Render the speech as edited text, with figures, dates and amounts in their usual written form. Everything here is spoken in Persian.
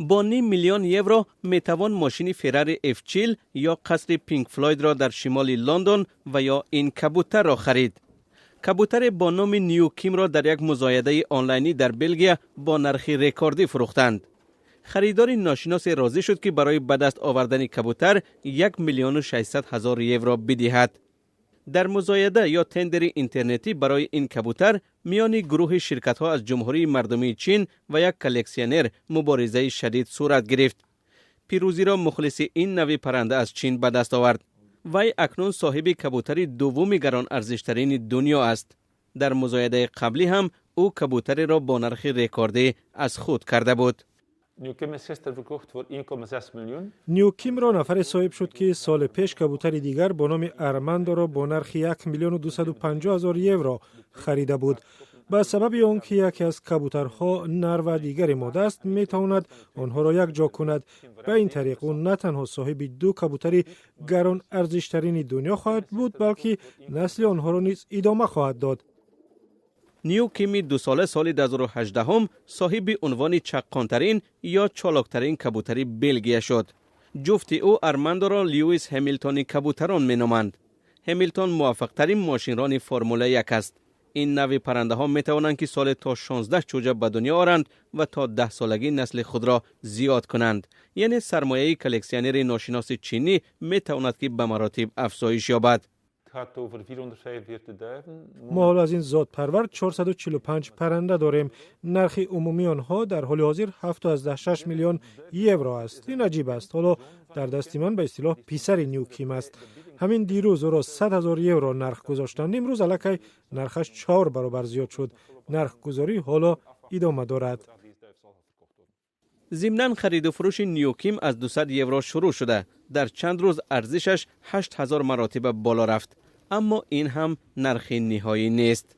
با نیم میلیون یورو میتوان ماشین فراری F40 یا قصر پینک فلوید را در شمال لندن و یا این کبوتر را خرید. کبوتر با نام نیو کیم را در یک مزایده آنلاینی در بلژیم با نرخ رکوردی فروختند. خریدار ناشناس راضی شد که برای به دست آوردن کبوتر 1,600,000 یورو بدهد. در مزایده یا تندر اینترنتی برای این کبوتر میان گروه شرکت‌ها از جمهوری مردمی چین و یک کلکسیونر مبارزه شدید صورت گرفت. پیروزی را مخلص این نوع پرنده از چین به دست آورد. وی اکنون صاحب کبوتری دوم گران ارزشترین دنیا است. در مزایده قبلی هم او کبوتری را با نرخ رکوردی از خود کرده بود. نیوکیم is gisteren verkocht voor 1,6 miljoen. نیوکیم را نفر صاحب شد که سال پیش کبوتر دیگر با نام ارماندو را با نرخ 1,250,000 یورو خریده بود. به سبب آنکه یکی از کبوترها نر و دیگر ماده است میتواند آنها را یک جا کند. به این طریق او نه تنها صاحب دو کبوتری گران ارزشترین دنیا خواهد بود بلکه نسل آنها را نیز ادامه خواهد داد. نیو کیمی 2 ساله سال 2018 هم صاحب عنوان چقانترین یا چالکترین کبوتری بلژیم شد. جفت او ارماندو را لیویس همیلتونی کبوتران مینامند. همیلتون موفق ترین ماشینران فرمول 1 است. این نوع پرنده ها می توانند که سال تا 16 چوجه به دنیا آورند و تا 10 سالگی نسل خود را زیاد کنند. یعنی سرمایه کلکسیونر ناشناس چینی می تواند که به مراتب افزایش یابد. ما حال از این ذات پرور 445 پرنده داریم. نرخ عمومی آنها در حال حاضر 7.6 میلیون یورو است. این عجیب است. حالا در دست من به اصطلاح پیسر نیوکیم است. همین دیروز او را 100,000 یورو نرخ گذاشتند. امروز الکی نرخش 4 برابر زیاد شد. نرخ گذاری حالا ادامه دارد. ضمناً خرید و فروش نیوکیم از 200 یورو شروع شده. در چند روز ارزشش 8,000 مراتب بالا رفت. اما این هم نرخ نهایی نیست.